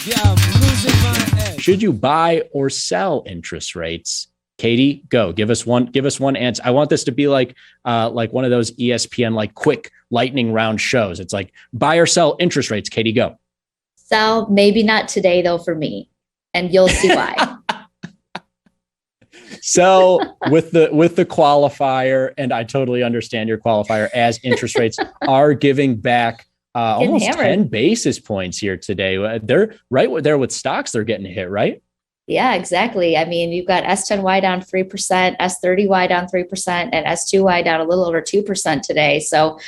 Yeah, I'm losing my edge. Should you buy or sell interest rates? Katie, go. Give us one answer. I want this to be like one of those ESPN like quick lightning round shows. It's like buy or sell interest rates. Katie, go. Sell, maybe not today though for me, and you'll see why. So with the qualifier, and I totally understand your qualifier, as interest rates are giving back almost hammered. 10 basis points here today. They're right there with stocks. They're getting hit, right? Yeah, exactly. I mean, you've got S10Y down 3%, S30Y down 3%, and S2Y down a little over 2% today. So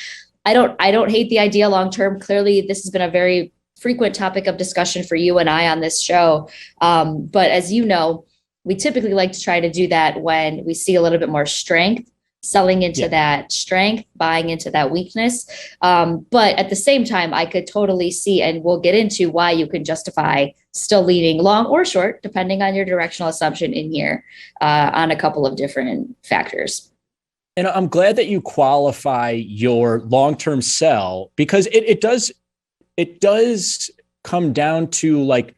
I don't hate the idea long term. Clearly, this has been a very frequent topic of discussion for you and I on this show. But as you know, we typically like to try to do that when we see a little bit more strength, selling into that strength, buying into that weakness. But at the same time, I could totally see, and we'll get into why you can justify still leaning long or short, depending on your directional assumption in here on a couple of different factors. And I'm glad that you qualify your long-term sell, because it does come down to like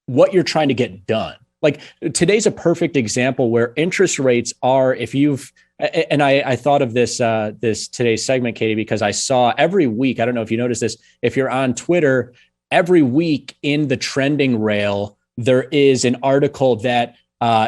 what you're trying to get done. Like today's a perfect example where interest rates are, if you've, and I thought of this today's segment, Katie, because I saw every week, I don't know if you noticed this, if you're on Twitter, every week in the trending rail, there is an article that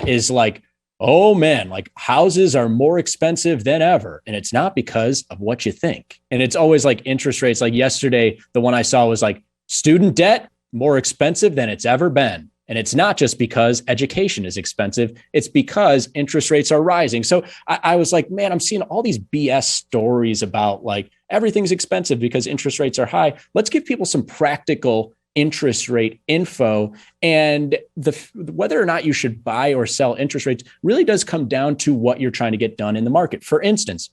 is like, oh man, like houses are more expensive than ever. And it's not because of what you think. And it's always like interest rates. Like yesterday, the one I saw was like student debt more expensive than it's ever been. And it's not just because education is expensive. It's because interest rates are rising. So I was like, man, I'm seeing all these BS stories about like everything's expensive because interest rates are high. Let's give people some practical interest rate info. And whether or not you should buy or sell interest rates really does come down to what you're trying to get done in the market. For instance,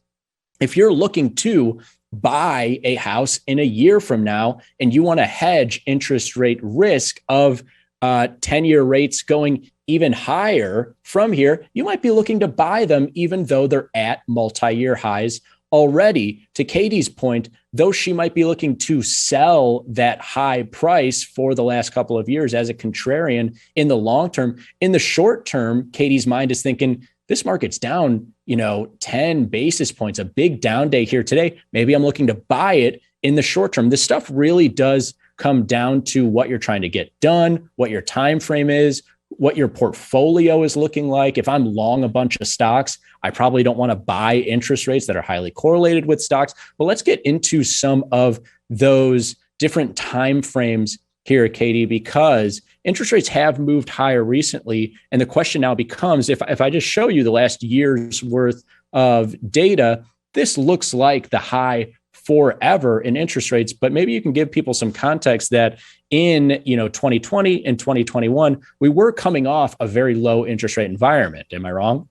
if you're looking to buy a house in a year from now and you want to hedge interest rate risk of 10-year rates going even higher from here, you might be looking to buy them even though they're at multi-year highs already. To Katie's point, though she might be looking to sell that high price for the last couple of years as a contrarian in the long term, in the short term, Katie's mind is thinking, this market's down, 10 basis points, a big down day here today. Maybe I'm looking to buy it in the short term. This stuff really does come down to what you're trying to get done, what your time frame is, what your portfolio is looking like. If I'm long a bunch of stocks, I probably don't want to buy interest rates that are highly correlated with stocks. But let's get into some of those different time frames here, Katie, because interest rates have moved higher recently. And the question now becomes, if I just show you the last year's worth of data, this looks like the high forever in interest rates, but maybe you can give people some context that in 2020 and 2021, we were coming off a very low interest rate environment. Am I wrong?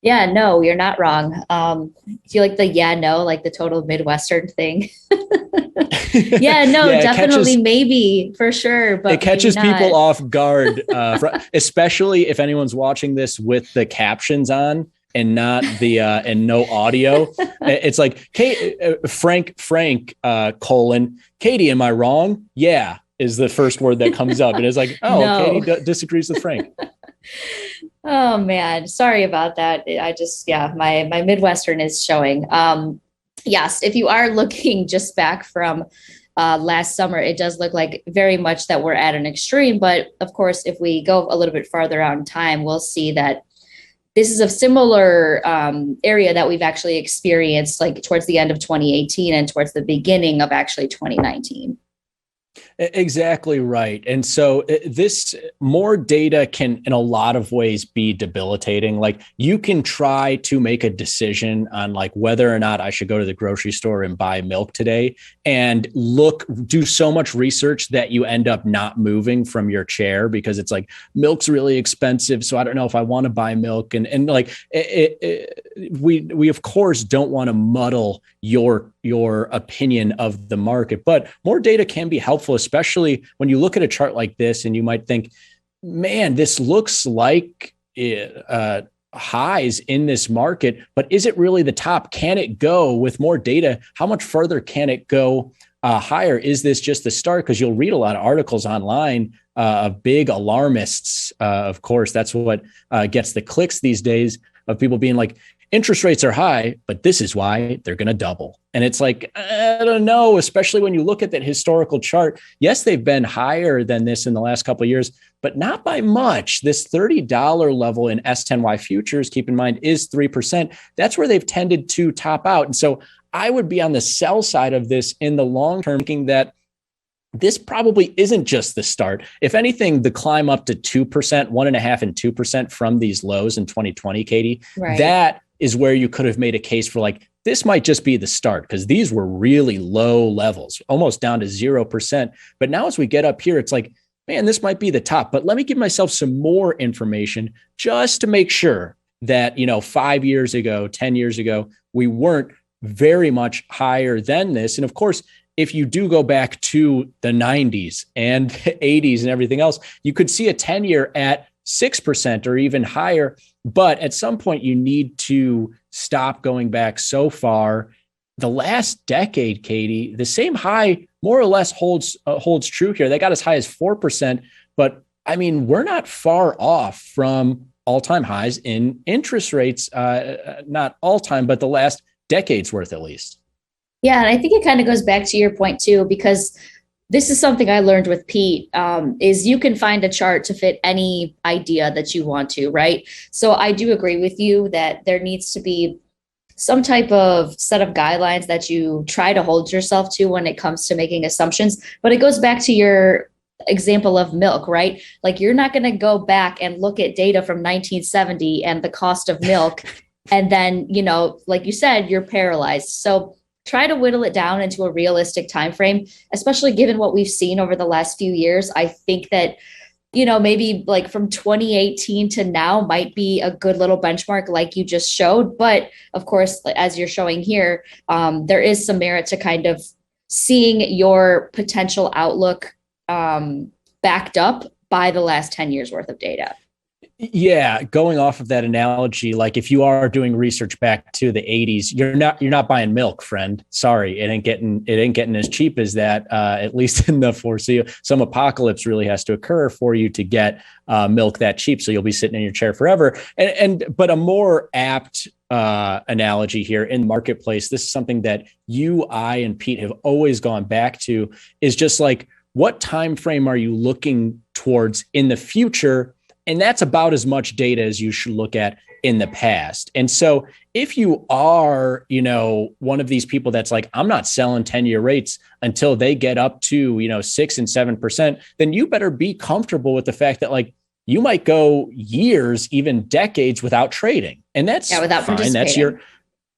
Yeah, no, you're not wrong. Do you like like the total Midwestern thing? Yeah, no, Yeah, definitely, maybe for sure. But it catches maybe not. people off guard, especially if anyone's watching this with the captions on and not the and no audio. It's like Frank colon Katie, am I wrong? Yeah, is the first word that comes up. It is like, oh, no. Katie disagrees with Frank. Oh man, sorry about that. I just my Midwestern is showing. Yes, if you are looking just back from last summer, it does look like very much that we're at an extreme. But of course, if we go a little bit farther out in time, we'll see that this is a similar area that we've actually experienced like towards the end of 2018 and towards the beginning of actually 2019. Exactly right. And so this more data can in a lot of ways be debilitating. Like you can try to make a decision on like whether or not I should go to the grocery store and buy milk today and do so much research that you end up not moving from your chair because it's like milk's really expensive. So I don't know if I want to buy milk. And like we of course don't want to muddle your opinion of the market, but more data can be helpful, especially when you look at a chart like this and you might think, man, this looks like highs in this market, but is it really the top? Can it go with more data? How much further can it go higher? Is this just the start? Because you'll read a lot of articles online of big alarmists. Of course, that's what gets the clicks these days, of people being like, interest rates are high, but this is why they're going to double. And it's like, I don't know, especially when you look at that historical chart. Yes, they've been higher than this in the last couple of years, but not by much. This $30 level in S10Y futures, keep in mind, is 3%. That's where they've tended to top out. And so I would be on the sell side of this in the long term, thinking that this probably isn't just the start. If anything, the climb up to 2%, 1.5% and 2% from these lows in 2020, Katie, Right. That is where you could have made a case for like, this might just be the start, because these were really low levels, almost down to 0%. But now as we get up here, it's like, man, this might be the top. But let me give myself some more information just to make sure that, 5 years ago, 10 years ago, we weren't very much higher than this. And of course, if you do go back to the 90s and 80s and everything else, you could see a 10-year at 6% or even higher. But at some point, you need to stop going back so far. The last decade, Katie, the same high more or less holds true here. They got as high as 4%. But I mean, we're not far off from all-time highs in interest rates, not all-time, but the last decade's worth at least. Yeah, and I think it kind of goes back to your point too, because this is something I learned with Pete, is you can find a chart to fit any idea that you want to, right? So I do agree with you that there needs to be some type of set of guidelines that you try to hold yourself to when it comes to making assumptions. But it goes back to your example of milk, right? Like, you're not going to go back and look at data from 1970 and the cost of milk. And then, like you said, you're paralyzed. So try to whittle it down into a realistic time frame, especially given what we've seen over the last few years. I think that, maybe like from 2018 to now might be a good little benchmark like you just showed. But of course, as you're showing here, there is some merit to kind of seeing your potential outlook backed up by the last 10 years worth of data. Yeah, going off of that analogy, like if you are doing research back to the 80s, you're not buying milk, friend. Sorry, it ain't getting as cheap as that. At least in the foreseeable, some apocalypse really has to occur for you to get milk that cheap. So you'll be sitting in your chair forever. But a more apt analogy here in the marketplace, this is something that you, I, and Pete have always gone back to, is just like, what time frame are you looking towards in the future? And that's about as much data as you should look at in the past. And so if you are, one of these people that's like, I'm not selling 10-year rates until they get up to, 6 and 7%, then you better be comfortable with the fact that like you might go years, even decades without trading. And that's without fine.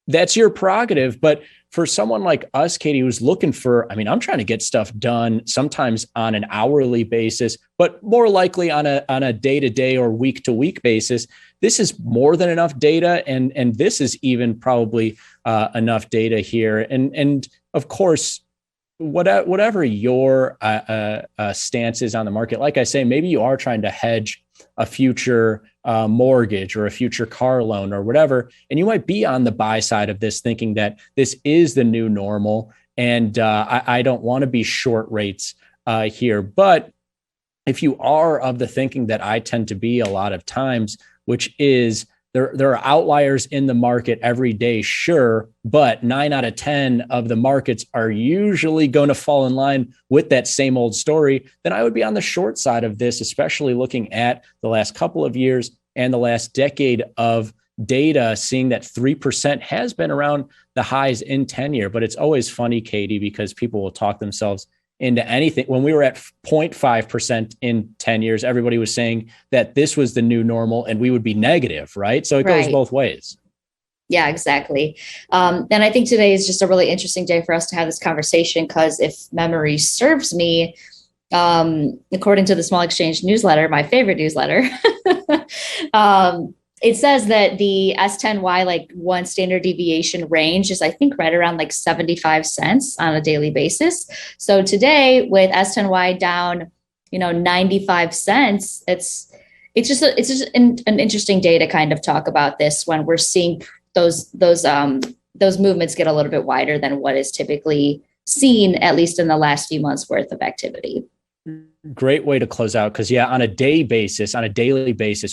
That's your prerogative. But for someone like us, Katie, who's looking for, I'm trying to get stuff done sometimes on an hourly basis, but more likely on a day-to-day or week-to-week basis. This is more than enough data. And this is even probably enough data here. And of course, whatever your stance is on the market, like I say, maybe you are trying to hedge a future mortgage or a future car loan or whatever, and you might be on the buy side of this, thinking that this is the new normal, and I don't want to be short rates here. But if you are of the thinking that I tend to be a lot of times, which is there are outliers in the market every day, sure, but 9 out of 10 of the markets are usually going to fall in line with that same old story, then I would be on the short side of this, especially looking at the last couple of years and the last decade of data, seeing that 3% has been around the highs in 10-year. But it's always funny, Katie, because people will talk themselves into anything. When we were at 0.5% in 10 years, everybody was saying that this was the new normal and we would be negative, right? So it goes both ways. Yeah, exactly. And I think today is just a really interesting day for us to have this conversation, because if memory serves me, according to the Small Exchange newsletter, my favorite newsletter, it says that the S10Y, like one standard deviation range, is I think right around like 75 cents on a daily basis. So today with S10Y down, 95 cents, it's just an interesting day to kind of talk about this when we're seeing those movements get a little bit wider than what is typically seen, at least in the last few months worth of activity. Great way to close out, because on a daily basis,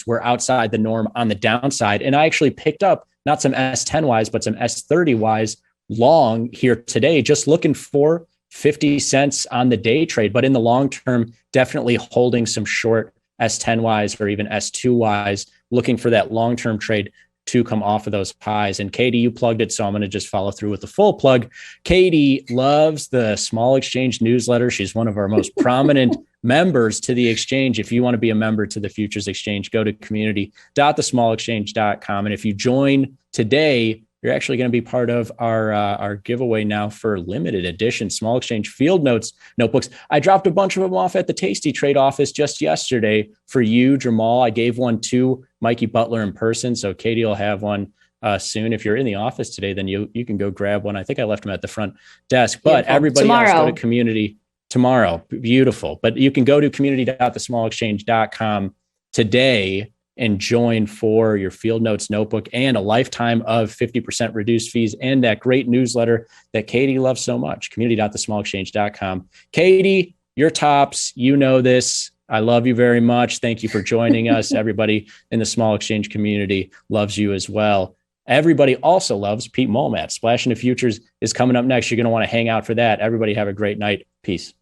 we're outside the norm on the downside. And I actually picked up not some S10Ys, but some S30Ys long here today, just looking for 50 cents on the day trade. But in the long term, definitely holding some short S10Ys or even S2Ys, looking for that long-term trade to come off of those highs. And Katie, you plugged it, so I'm going to just follow through with the full plug. Katie loves the Small Exchange newsletter. She's one of our most prominent members to the exchange. If you want to be a member to the Futures Exchange, go to community.thesmallexchange.com. And if you join today, you're actually going to be part of our giveaway now for limited edition Small Exchange Field Notes notebooks. I dropped a bunch of them off at the Tasty Trade office just yesterday for you, Jamal. I gave one to Mikey Butler in person, so Katie will have one soon. If you're in the office today, then you can go grab one. I think I left them at the front desk. But everybody else, go to community tomorrow. Beautiful. But you can go to community.thesmallexchange.com today and join for your Field Notes notebook and a lifetime of 50% reduced fees and that great newsletter that Katie loves so much, community.thesmallexchange.com. Katie, your tops, you know this. I love you very much. Thank you for joining us. Everybody in the Small Exchange community loves you as well. Everybody also loves Pete Molmat. Splash into Futures is coming up next. You're going to want to hang out for that. Everybody have a great night. Peace.